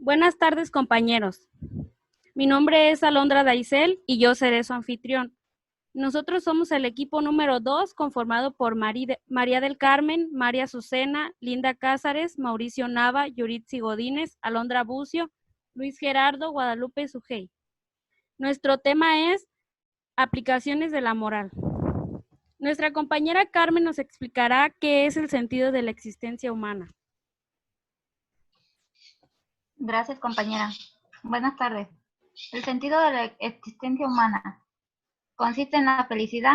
Buenas tardes, compañeros. Mi nombre es Alondra Daisel y yo seré su anfitrión. Nosotros somos el equipo número 2, conformado por María del Carmen, María Azucena, Linda Cázares, Mauricio Nava, Yuritsi Godínez, Alondra Bucio, Luis Gerardo, Guadalupe Sujei. Nuestro tema es aplicaciones de la moral. Nuestra compañera Carmen nos explicará qué es el sentido de la existencia humana. Gracias, compañera. Buenas tardes. El sentido de la existencia humana consiste en la felicidad.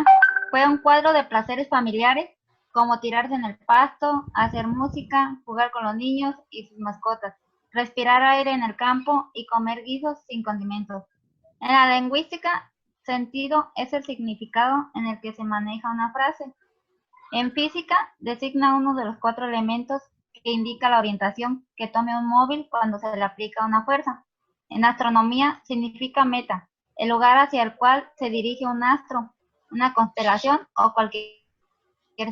Fue un cuadro de placeres familiares, como tirarse en el pasto, hacer música, jugar con los niños y sus mascotas, respirar aire en el campo y comer guisos sin condimentos. En la lingüística, sentido es el significado en el que se maneja una frase. En física, designa uno de los 4 elementos que indica la orientación que tome un móvil cuando se le aplica una fuerza. En astronomía, significa meta, el lugar hacia el cual se dirige un astro, una constelación o cualquier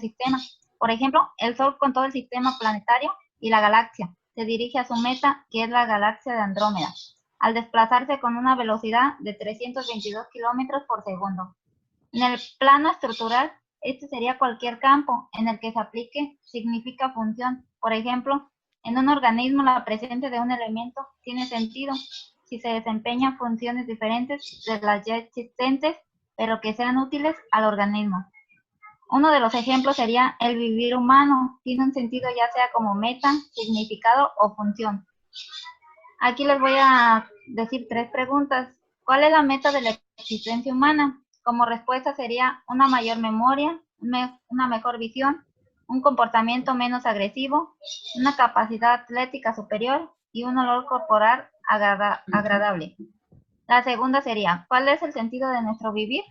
sistema. Por ejemplo, el Sol con todo el sistema planetario y la galaxia se dirige a su meta, que es la galaxia de Andrómeda, al desplazarse con una velocidad de 322 kilómetros por segundo. En el plano estructural, este sería cualquier campo en el que se aplique, significa función. Por ejemplo, en un organismo la presencia de un elemento tiene sentido si se desempeñan funciones diferentes de las ya existentes, pero que sean útiles al organismo. Uno de los ejemplos sería el vivir humano, tiene un sentido ya sea como meta, significado o función. Aquí les voy a decir 3 preguntas. ¿Cuál es la meta de la existencia humana? Como respuesta sería una mayor memoria, una mejor visión, un comportamiento menos agresivo, una capacidad atlética superior y un olor corporal agradable. La segunda sería, ¿cuál es el sentido de nuestro vivir?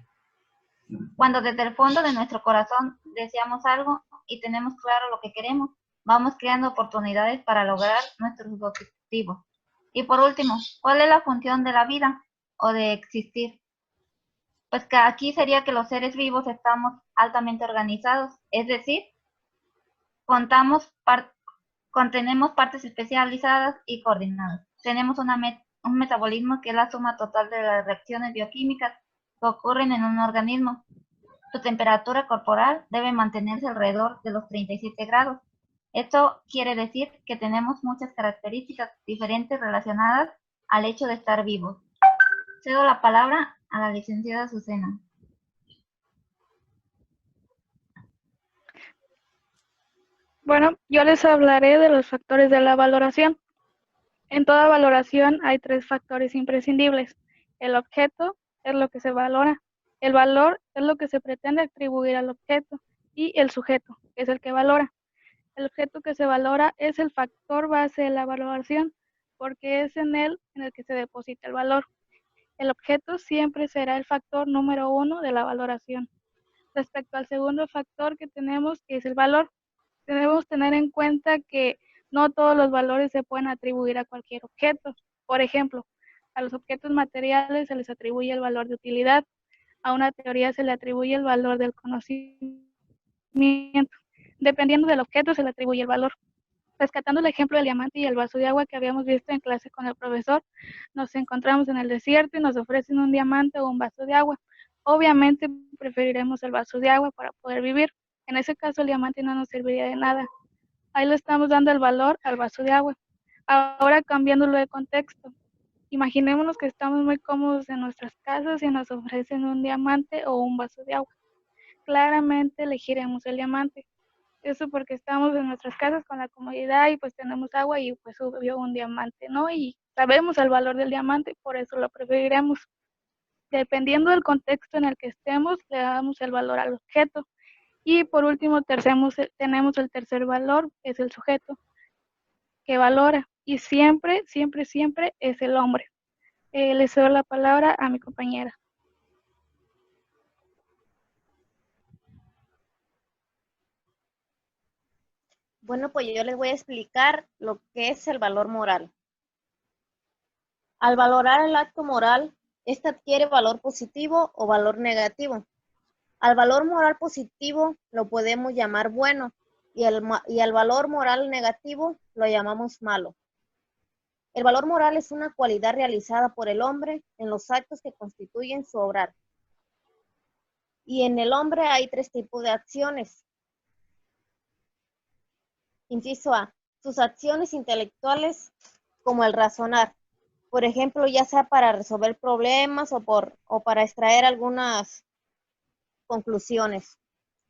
Cuando desde el fondo de nuestro corazón deseamos algo y tenemos claro lo que queremos, vamos creando oportunidades para lograr nuestros objetivos. Y por último, ¿cuál es la función de la vida o de existir? Pues que aquí sería que los seres vivos estamos altamente organizados, es decir, contenemos partes especializadas y coordinadas. Tenemos un metabolismo que es la suma total de las reacciones bioquímicas que ocurren en un organismo. Su temperatura corporal debe mantenerse alrededor de los 37 grados. Esto quiere decir que tenemos muchas características diferentes relacionadas al hecho de estar vivos. Cedo la palabra a la licenciada Azucena. Bueno, yo les hablaré de los factores de la valoración. En toda valoración hay 3 factores imprescindibles. El objeto es lo que se valora, el valor es lo que se pretende atribuir al objeto y el sujeto, que es el que valora. El objeto que se valora es el factor base de la valoración, porque es en él en el que se deposita el valor. El objeto siempre será el factor número 1 de la valoración. Respecto al segundo factor que tenemos, que es el valor, debemos tener en cuenta que no todos los valores se pueden atribuir a cualquier objeto. Por ejemplo, a los objetos materiales se les atribuye el valor de utilidad, a una teoría se le atribuye el valor del conocimiento. Dependiendo del objeto se le atribuye el valor. Rescatando el ejemplo del diamante y el vaso de agua que habíamos visto en clase con el profesor, nos encontramos en el desierto y nos ofrecen un diamante o un vaso de agua. Obviamente preferiremos el vaso de agua para poder vivir. En ese caso el diamante no nos serviría de nada. Ahí le estamos dando el valor al vaso de agua. Ahora cambiándolo de contexto. Imaginémonos que estamos muy cómodos en nuestras casas y nos ofrecen un diamante o un vaso de agua. Claramente elegiremos el diamante. Eso porque estamos en nuestras casas con la comodidad y pues tenemos agua y pues subió un diamante, ¿no? Y sabemos el valor del diamante, por eso lo preferiremos. Dependiendo del contexto en el que estemos, le damos el valor al objeto. Y por último, tenemos el tercer valor, que es el sujeto, que valora. Y siempre, siempre, siempre es el hombre. Le cedo la palabra a mi compañera. Bueno, pues yo les voy a explicar lo que es el valor moral. Al valorar el acto moral, este adquiere valor positivo o valor negativo. Al valor moral positivo lo podemos llamar bueno y al valor moral negativo lo llamamos malo. El valor moral es una cualidad realizada por el hombre en los actos que constituyen su obrar. Y en el hombre hay 3 tipos de acciones. Inciso A, sus acciones intelectuales como el razonar. Por ejemplo, ya sea para resolver problemas o para extraer algunas conclusiones.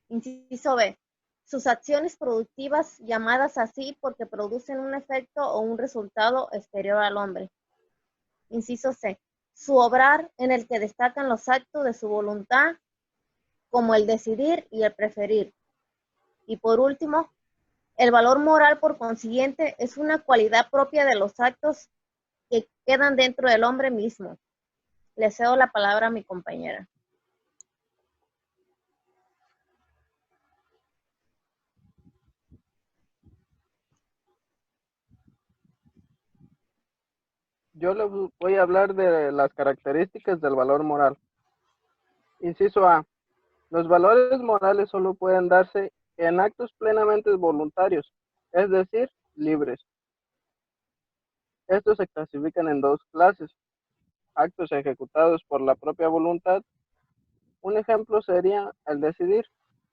Inciso B, sus acciones productivas llamadas así porque producen un efecto o un resultado exterior al hombre. Inciso C, su obrar en el que destacan los actos de su voluntad como el decidir y el preferir. Y por último, el valor moral, por consiguiente, es una cualidad propia de los actos que quedan dentro del hombre mismo. Le cedo la palabra a mi compañera. Yo les voy a hablar de las características del valor moral. Inciso A. Los valores morales solo pueden darse en actos plenamente voluntarios, es decir, libres. Estos se clasifican en 2 clases: actos ejecutados por la propia voluntad, un ejemplo sería el decidir,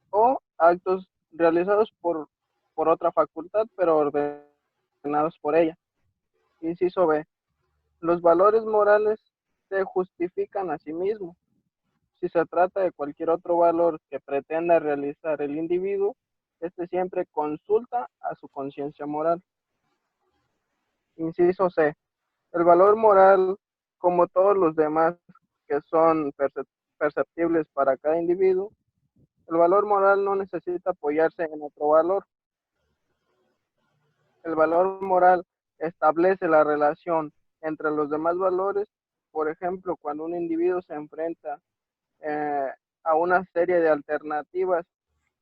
o actos realizados por otra facultad, pero ordenados por ella. Inciso B. Los valores morales se justifican a sí mismos. Si se trata de cualquier otro valor que pretenda realizar el individuo, este siempre consulta a su conciencia moral. Inciso C. El valor moral, como todos los demás que son perceptibles para cada individuo, el valor moral no necesita apoyarse en otro valor. El valor moral establece la relación entre los demás valores. Por ejemplo, cuando un individuo se enfrenta a una serie de alternativas,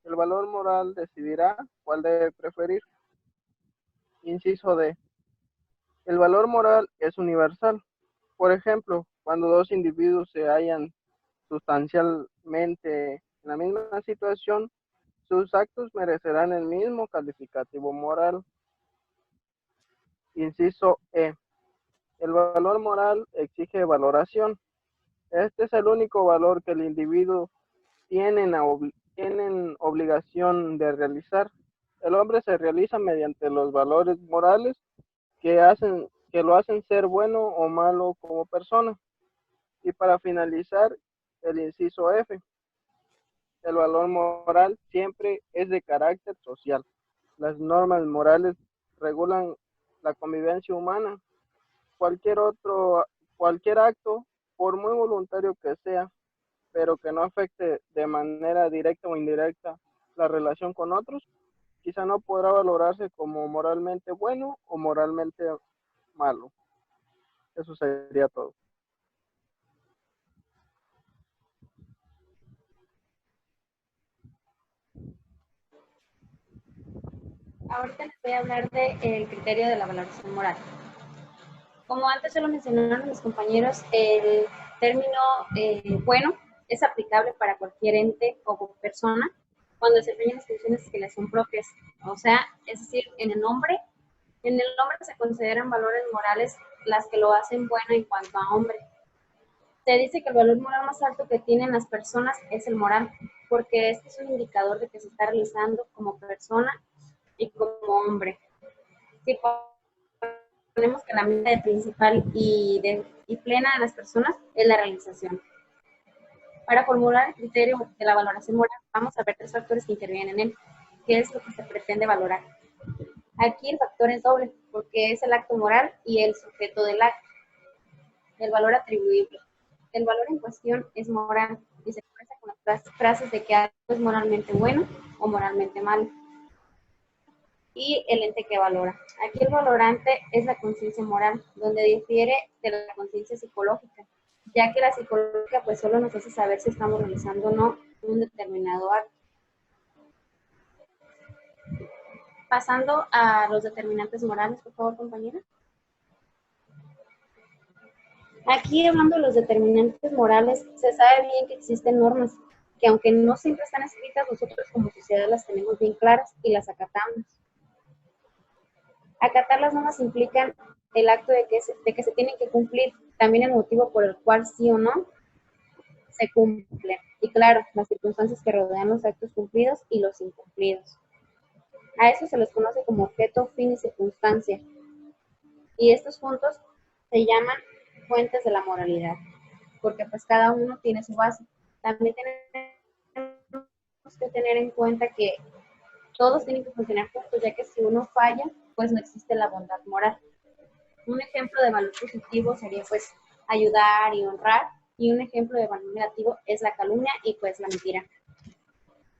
el valor moral decidirá cuál debe preferir. Inciso D. El valor moral es universal. Por ejemplo, cuando 2 individuos se hallan sustancialmente en la misma situación, sus actos merecerán el mismo calificativo moral. Inciso E. El valor moral exige valoración. Este es el único valor que el individuo tienen obligación de realizar. El hombre se realiza mediante los valores morales que lo hacen ser bueno o malo como persona. Y para finalizar, el inciso F. El valor moral siempre es de carácter social. Las normas morales regulan la convivencia humana. Cualquier acto, por muy voluntario que sea, pero que no afecte de manera directa o indirecta la relación con otros, quizá no podrá valorarse como moralmente bueno o moralmente malo. Eso sería todo. Ahorita les voy a hablar del criterio de la valoración moral. Como antes ya lo mencionaron mis compañeros, el término bueno es aplicable para cualquier ente o persona cuando desempeña las funciones que le son propias. O sea, es decir, en el nombre se consideran valores morales las que lo hacen bueno en cuanto a hombre. Se dice que el valor moral más alto que tienen las personas es el moral, porque este es un indicador de que se está realizando como persona y como hombre. Si ponemos que la meta principal y plena de las personas es la realización. Para formular el criterio de la valoración moral, vamos a ver 3 factores que intervienen en él. ¿Qué es lo que se pretende valorar? Aquí el factor es doble, porque es el acto moral y el sujeto del acto. El valor atribuible. El valor en cuestión es moral y se expresa con las frases de que algo es moralmente bueno o moralmente malo. Y el ente que valora. Aquí el valorante es la conciencia moral, donde difiere de la conciencia psicológica, ya que la psicológica pues solo nos hace saber si estamos realizando o no un determinado acto. Pasando a los determinantes morales, por favor, compañera. Aquí, hablando de los determinantes morales, se sabe bien que existen normas, que aunque no siempre están escritas, nosotros como sociedad las tenemos bien claras y las acatamos. Acatar las normas implican el acto de que se tienen que cumplir, también el motivo por el cual sí o no se cumple. Y claro, las circunstancias que rodean los actos cumplidos y los incumplidos. A eso se les conoce como objeto, fin y circunstancia. Y estos puntos se llaman fuentes de la moralidad, porque pues cada uno tiene su base. También tenemos que tener en cuenta que todos tienen que funcionar juntos, ya que si uno falla, pues no existe la bondad moral. Un ejemplo de valor positivo sería pues ayudar y honrar, y un ejemplo de valor negativo es la calumnia y pues la mentira.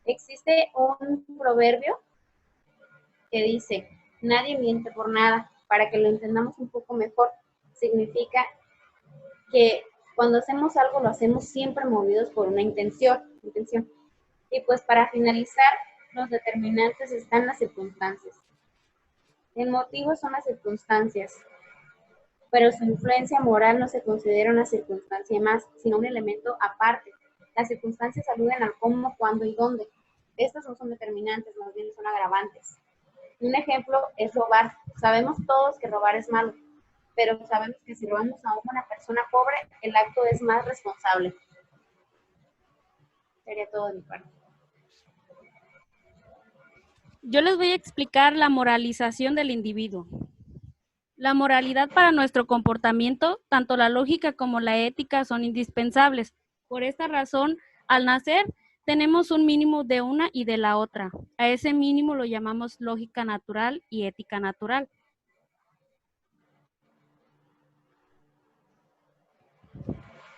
Existe un proverbio que dice, nadie miente por nada. Para que lo entendamos un poco mejor, significa que cuando hacemos algo lo hacemos siempre movidos por una intención. Y pues para finalizar, los determinantes están las circunstancias. El motivo son las circunstancias, pero su influencia moral no se considera una circunstancia más, sino un elemento aparte. Las circunstancias aluden al cómo, cuándo y dónde. Estas no son determinantes, más bien son agravantes. Un ejemplo es robar. Sabemos todos que robar es malo, pero sabemos que si robamos a una persona pobre, el acto es más responsable. Sería todo de mi parte. Yo les voy a explicar la moralización del individuo. La moralidad para nuestro comportamiento, tanto la lógica como la ética, son indispensables. Por esta razón, al nacer, tenemos un mínimo de una y de la otra. A ese mínimo lo llamamos lógica natural y ética natural.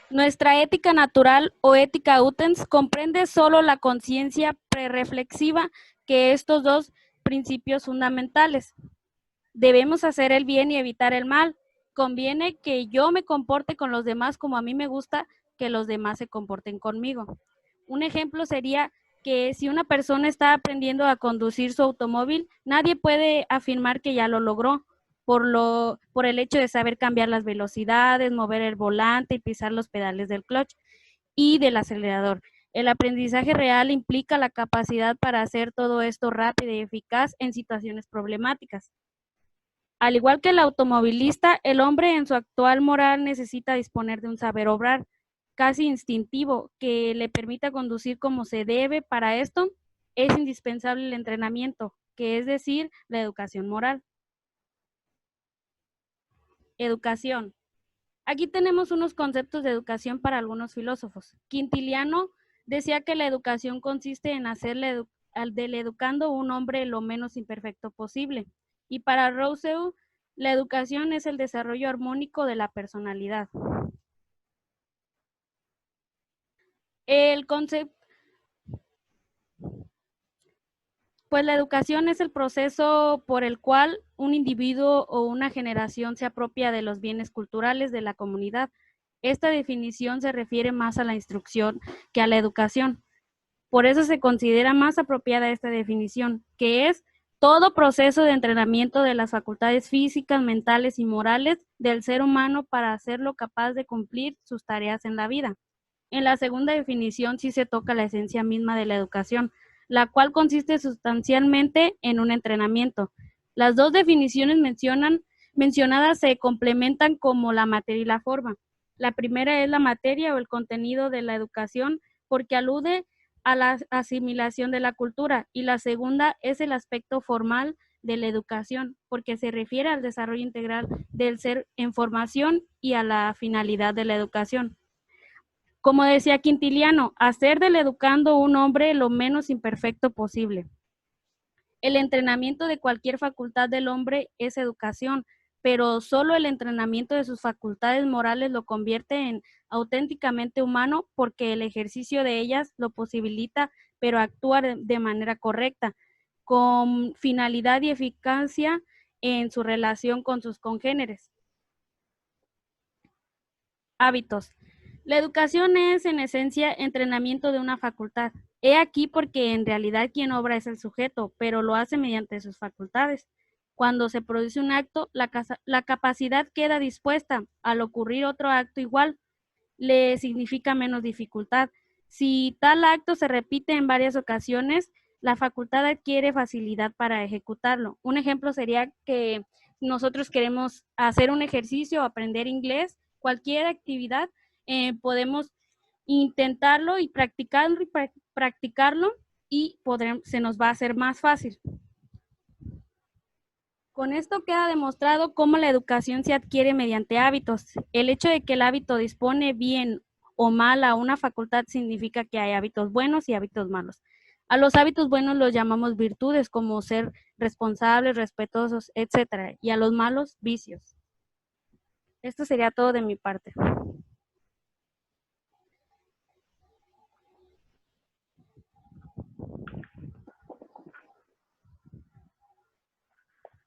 Nuestra ética natural o ética utens comprende solo la conciencia prereflexiva que estos dos principios fundamentales. Debemos hacer el bien y evitar el mal. Conviene que yo me comporte con los demás como a mí me gusta que los demás se comporten conmigo. Un ejemplo sería que si una persona está aprendiendo a conducir su automóvil, nadie puede afirmar que ya lo logró por el hecho de saber cambiar las velocidades, mover el volante y pisar los pedales del clutch y del acelerador. El aprendizaje real implica la capacidad para hacer todo esto rápido y eficaz en situaciones problemáticas. Al igual que el automovilista, el hombre en su actual moral necesita disponer de un saber obrar casi instintivo que le permita conducir como se debe. Para esto es indispensable el entrenamiento, que es decir, la educación moral. Educación. Aquí tenemos unos conceptos de educación para algunos filósofos. Quintiliano decía que la educación consiste en hacerle del educando un hombre lo menos imperfecto posible. Y para Rousseau, la educación es el desarrollo armónico de la personalidad. El concepto, pues la educación es el proceso por el cual un individuo o una generación se apropia de los bienes culturales de la comunidad. Esta definición se refiere más a la instrucción que a la educación. Por eso se considera más apropiada esta definición, que es todo proceso de entrenamiento de las facultades físicas, mentales y morales del ser humano para hacerlo capaz de cumplir sus tareas en la vida. En la segunda definición sí se toca la esencia misma de la educación, la cual consiste sustancialmente en un entrenamiento. Las dos definiciones mencionadas se complementan como la materia y la forma. La primera es la materia o el contenido de la educación porque alude a la asimilación de la cultura, y la segunda es el aspecto formal de la educación porque se refiere al desarrollo integral del ser en formación y a la finalidad de la educación. Como decía Quintiliano, hacer del educando un hombre lo menos imperfecto posible. El entrenamiento de cualquier facultad del hombre es educación, pero solo el entrenamiento de sus facultades morales lo convierte en auténticamente humano porque el ejercicio de ellas lo posibilita, pero actúa de manera correcta, con finalidad y eficacia en su relación con sus congéneres. Hábitos. La educación es, en esencia, entrenamiento de una facultad. He aquí porque en realidad quien obra es el sujeto, pero lo hace mediante sus facultades. Cuando se produce un acto, la capacidad queda dispuesta. Al ocurrir otro acto igual, le significa menos dificultad. Si tal acto se repite en varias ocasiones, la facultad adquiere facilidad para ejecutarlo. Un ejemplo sería que nosotros queremos hacer un ejercicio, aprender inglés, cualquier actividad, podemos intentarlo y practicarlo y se nos va a hacer más fácil. Con esto queda demostrado cómo la educación se adquiere mediante hábitos. El hecho de que el hábito dispone bien o mal a una facultad significa que hay hábitos buenos y hábitos malos. A los hábitos buenos los llamamos virtudes, como ser responsables, respetuosos, etc. Y a los malos, vicios. Esto sería todo de mi parte.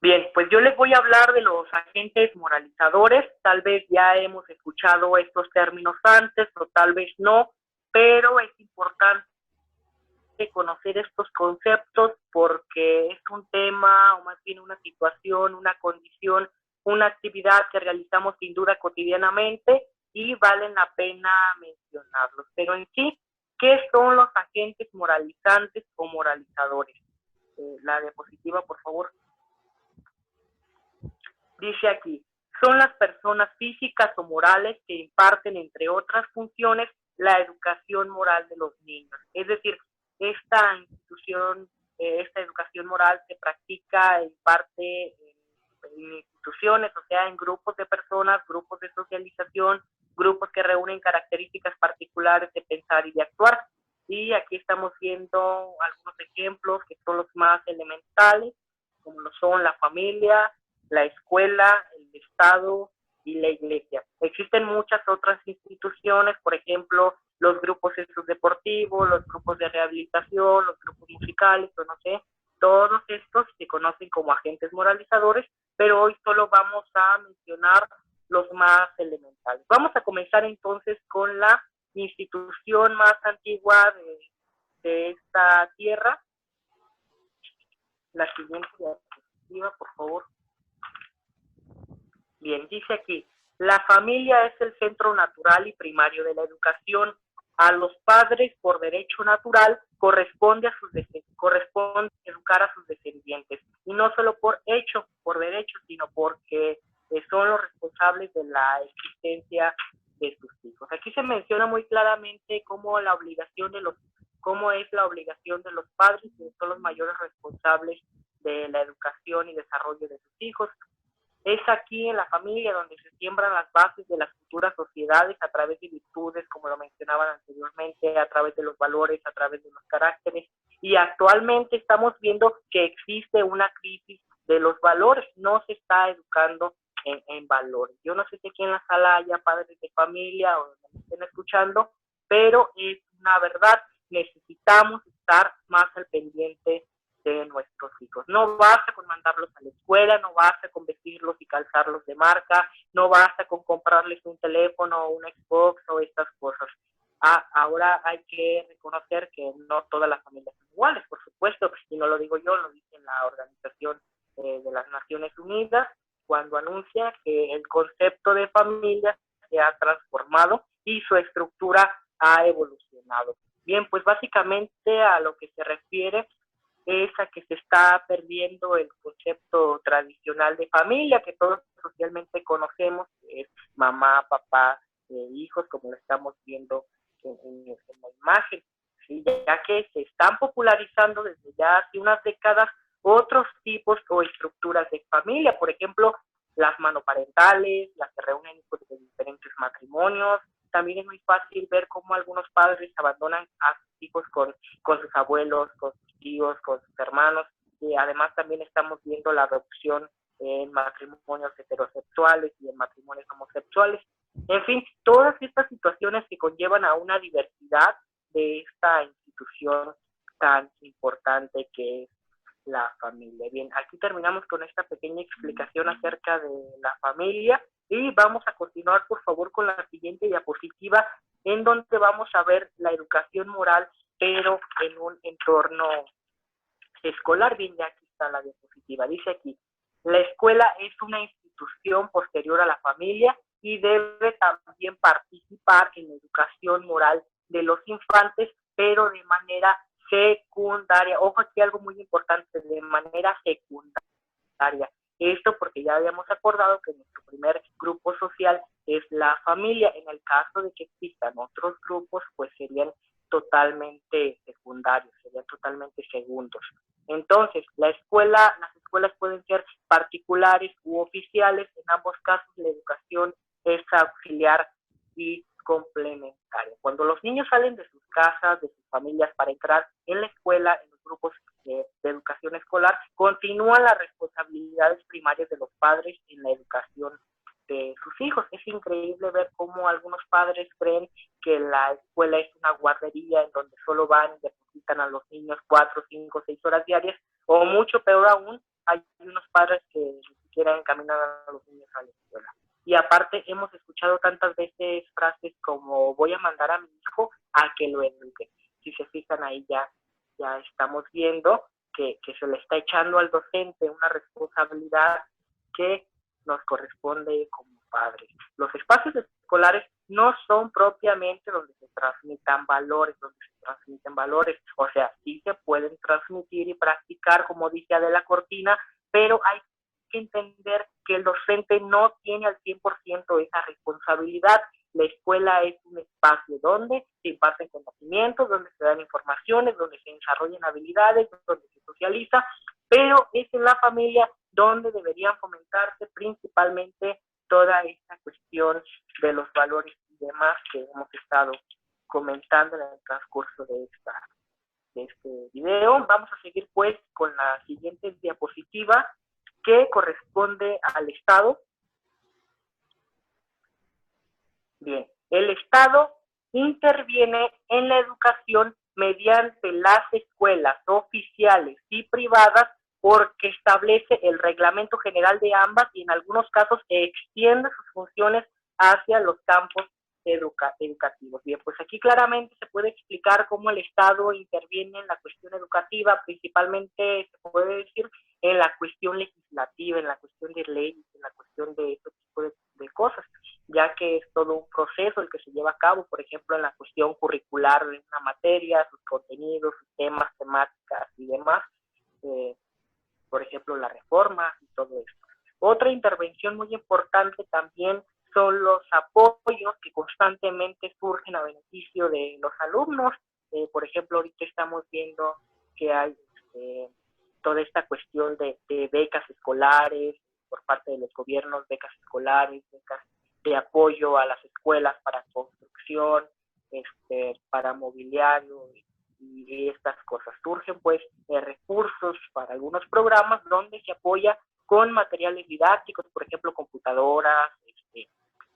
Bien, pues yo les voy a hablar de los agentes moralizadores. Tal vez ya hemos escuchado estos términos antes o tal vez no, pero es importante conocer estos conceptos porque es un tema o más bien una situación, una condición, una actividad que realizamos sin duda cotidianamente y valen la pena mencionarlos. Pero en sí, ¿qué son los agentes moralizantes o moralizadores? La diapositiva, por favor. Dice aquí, son las personas físicas o morales que imparten, entre otras funciones, la educación moral de los niños. Es decir, esta educación moral se practica en parte en instituciones, o sea, en grupos de personas, grupos de socialización, grupos que reúnen características particulares de pensar y de actuar. Y aquí estamos viendo algunos ejemplos que son los más elementales, como lo son la familia, la escuela, el Estado y la iglesia. Existen muchas otras instituciones, por ejemplo, los grupos deportivos, los grupos de rehabilitación, los grupos musicales, o no sé, todos estos se conocen como agentes moralizadores, pero hoy solo vamos a mencionar los más elementales. Vamos a comenzar entonces con la institución más antigua de esta tierra. La siguiente diapositiva, por favor. Bien, dice aquí, la familia es el centro natural y primario de la educación. A los padres, por derecho natural, corresponde educar a sus descendientes. Y no solo por derecho, sino porque son los responsables de la existencia de sus hijos. Aquí se menciona muy claramente cómo es la obligación de los padres, que son los mayores responsables de la educación y desarrollo de sus hijos. Es aquí en la familia donde se siembran las bases de las futuras sociedades a través de virtudes, como lo mencionaban anteriormente, a través de los valores, a través de los caracteres. Y actualmente estamos viendo que existe una crisis de los valores, no se está educando en valores. Yo no sé si aquí en la sala haya padres de familia o donde me estén escuchando, pero es una verdad, necesitamos estar más al pendiente de nuestros hijos. No basta con mandarlos a la escuela, no basta con vestirlos y calzarlos de marca, no basta con comprarles un teléfono o un Xbox o estas cosas. Ahora hay que reconocer que no todas las familias son iguales, por supuesto, y no lo digo yo, lo dice la Organización de las Naciones Unidas, cuando anuncia que el concepto de familia se ha transformado y su estructura ha evolucionado. Bien, pues básicamente a lo que se refiere es a que se está perdiendo el concepto tradicional de familia que todos socialmente conocemos, que es mamá, papá, hijos, como lo estamos viendo en la imagen, ¿sí? Ya que se están popularizando desde ya hace unas décadas otros tipos o estructuras de familia, por ejemplo, las monoparentales, las que reúnen hijos de diferentes matrimonios. También es muy fácil ver cómo algunos padres abandonan a sus hijos con sus abuelos, con sus tíos, con sus hermanos. Y además también estamos viendo la adopción en matrimonios heterosexuales y en matrimonios homosexuales. En fin, todas estas situaciones que conllevan a una diversidad de esta institución tan importante que es la familia. Bien, aquí terminamos con esta pequeña explicación acerca de la familia y vamos a continuar, por favor, con la siguiente diapositiva, en donde vamos a ver la educación moral, pero en un entorno escolar. Bien, ya aquí está la diapositiva. Dice aquí, la escuela es una institución posterior a la familia y debe también participar en la educación moral de los infantes, pero de manera secundaria. Ojo, aquí algo muy importante, de manera secundaria. Esto porque ya habíamos acordado que nuestro primer grupo social es la familia. En el caso de que existan otros grupos, pues serían totalmente secundarios, serían totalmente segundos. Entonces, las escuelas pueden ser particulares u oficiales. En ambos casos, la educación es auxiliar y complementaria. Cuando los niños salen de sus casas, de sus familias, para entrar en la escuela, en los grupos de educación escolar, continúan las responsabilidades primarias de los padres en la educación de sus hijos. Es increíble ver cómo algunos padres creen que la escuela es una guardería en donde solo van y depositan a los niños 4, 5, 6 horas diarias, o mucho peor aún, hay unos padres que ni siquiera encaminan a los niños a la escuela. Y aparte hemos escuchado tantas veces frases como voy a mandar a mi hijo a que lo eduque. Si se fijan ahí ya estamos viendo que se le está echando al docente una responsabilidad que nos corresponde como padres. Los espacios escolares no son propiamente donde se transmiten valores, o sea, sí se pueden transmitir y practicar, como dice Adela Cortina, pero hay que entender que el docente no tiene al 100% esa responsabilidad. La escuela es un espacio donde se imparten conocimientos, donde se dan informaciones, donde se desarrollan habilidades, donde se socializa, pero es en la familia donde deberían fomentarse principalmente toda esta cuestión de los valores y demás que hemos estado comentando en el transcurso de este video. Vamos a seguir pues con la siguiente diapositiva, que corresponde al Estado. Bien, el Estado interviene en la educación mediante las escuelas oficiales y privadas porque establece el reglamento general de ambas y en algunos casos extiende sus funciones hacia los campos educativos. Bien, pues aquí claramente se puede explicar cómo el Estado interviene en la cuestión educativa, principalmente se puede decir en la cuestión legislativa, en la cuestión de leyes, en la cuestión de este tipo de cosas, ya que es todo un proceso el que se lleva a cabo, por ejemplo, en la cuestión curricular de una materia, sus contenidos, sus temas, temáticas y demás, por ejemplo, la reforma y todo esto. Otra intervención muy importante también son los apoyos que constantemente surgen a beneficio de los alumnos. Por ejemplo, ahorita estamos viendo que hay toda esta cuestión de becas escolares por parte de los gobiernos, becas escolares, becas de apoyo a las escuelas para construcción, para mobiliario y estas cosas. Surgen pues recursos para algunos programas donde se apoya con materiales didácticos, por ejemplo, computadoras,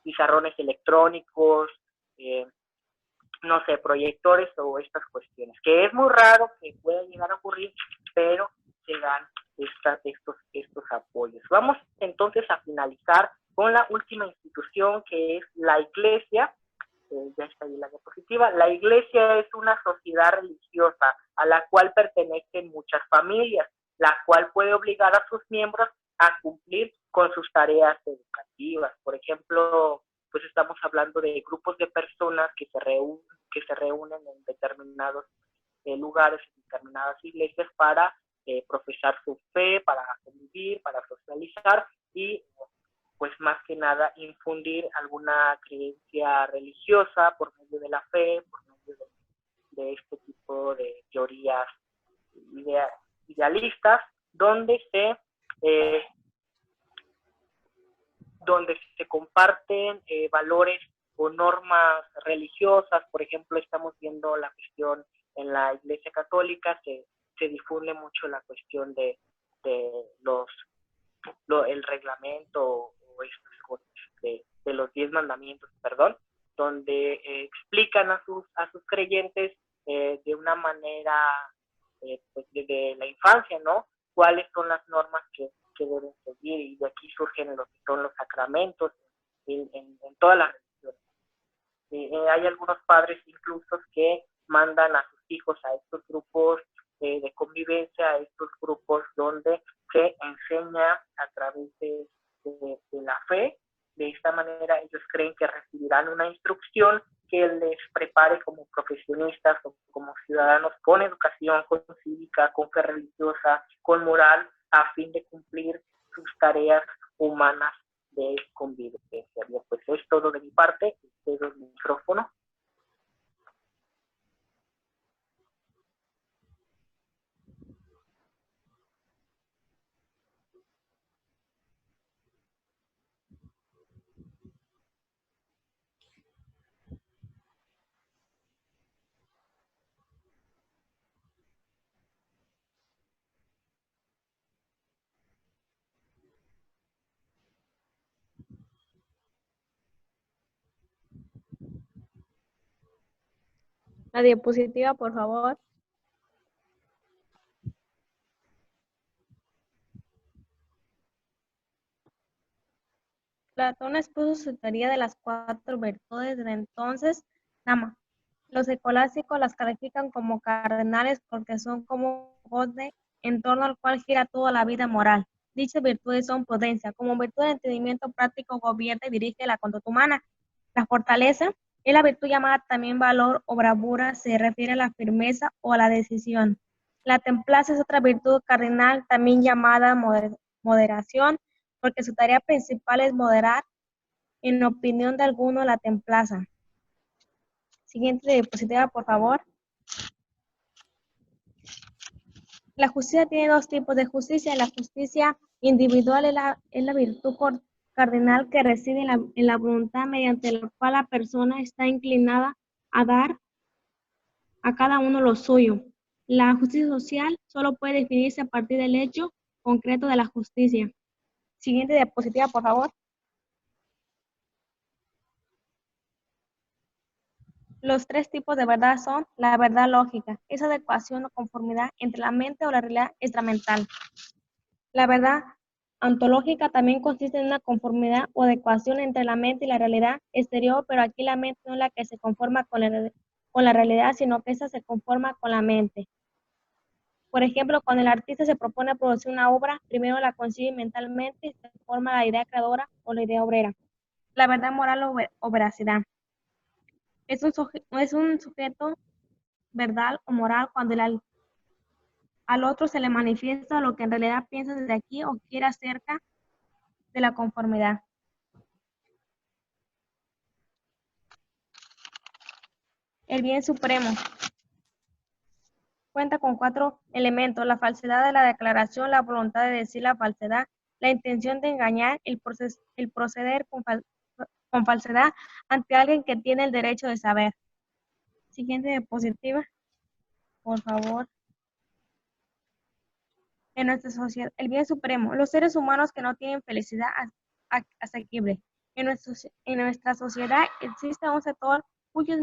pizarrones electrónicos, no sé, proyectores o estas cuestiones, que es muy raro que pueda llegar a ocurrir, pero se dan estos apoyos. Vamos entonces a finalizar con la última institución, que es la Iglesia. Ya está ahí la diapositiva. La Iglesia es una sociedad religiosa a la cual pertenecen muchas familias, la cual puede obligar a sus miembros a cumplir con sus tareas educativas. Por ejemplo, pues estamos hablando de grupos de personas que se reúnen en determinados lugares, en determinadas iglesias para profesar su fe, para convivir, para socializar y pues más que nada infundir alguna creencia religiosa por medio de la fe, por medio de este tipo de teorías idealistas, donde se comparten valores o normas religiosas. Por ejemplo, estamos viendo la cuestión en la Iglesia Católica, que se difunde mucho la cuestión de el reglamento de los 10 mandamientos, donde explican a sus creyentes de una manera pues desde la infancia, ¿no? Cuáles son las normas que deben seguir, y de aquí surgen lo que son los sacramentos en todas las religiones. Hay algunos padres incluso que mandan a sus hijos a estos grupos de convivencia, a estos grupos donde se enseña a través de la fe. De esta manera ellos creen que recibirán una instrucción que les prepare como profesionistas o como ciudadanos con educación, con cívica, con fe religiosa, con moral, a fin de cumplir sus tareas La diapositiva, por favor. Platón expuso su teoría de las 4 virtudes. Desde entonces, los escolásticos las califican como cardenales porque son como bote en torno al cual gira toda la vida moral. Dichas virtudes son prudencia, como virtud de entendimiento práctico gobierna y dirige la conducta humana. La fortaleza es la virtud llamada también valor o bravura, se refiere a la firmeza o a la decisión. La templanza es otra virtud cardinal, también llamada moderación, porque su tarea principal es moderar, en opinión de algunos, la templanza. Siguiente diapositiva, por favor. La justicia tiene 2 tipos de justicia. La justicia individual es la virtud cardinal que reside en la voluntad mediante la cual la persona está inclinada a dar a cada uno lo suyo. La justicia social solo puede definirse a partir del hecho concreto de la justicia. Siguiente diapositiva, por favor. Los 3 tipos de verdad son: la verdad lógica, es adecuación o conformidad entre la mente o la realidad extramental. La verdad ontológica también consiste en una conformidad o adecuación entre la mente y la realidad exterior, pero aquí la mente no es la que se conforma con la realidad, sino que esa se conforma con la mente. Por ejemplo, cuando el artista se propone producir una obra, primero la concibe mentalmente y se forma la idea creadora o la idea obrera. La verdad moral o veracidad es un sujeto verdad o moral cuando al otro se le manifiesta lo que en realidad piensa desde aquí o quiere acerca de la conformidad. El bien supremo cuenta con 4 elementos: la falsedad de la declaración, la voluntad de decir la falsedad, la intención de engañar, el proceder con falsedad ante alguien que tiene el derecho de saber. Siguiente diapositiva, por favor. En nuestra sociedad, el bien supremo, los seres humanos que no tienen felicidad asequible. En nuestra sociedad existe un sector cuyos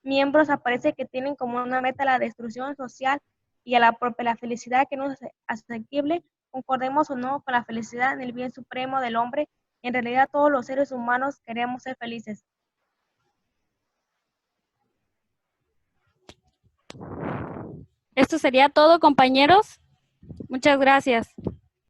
miembros aparece que tienen como una meta la destrucción social y a la propia la felicidad que no es asequible. Concordemos o no con la felicidad en el bien supremo del hombre, en realidad todos los seres humanos queremos ser felices. Esto sería todo, compañeros. Muchas gracias.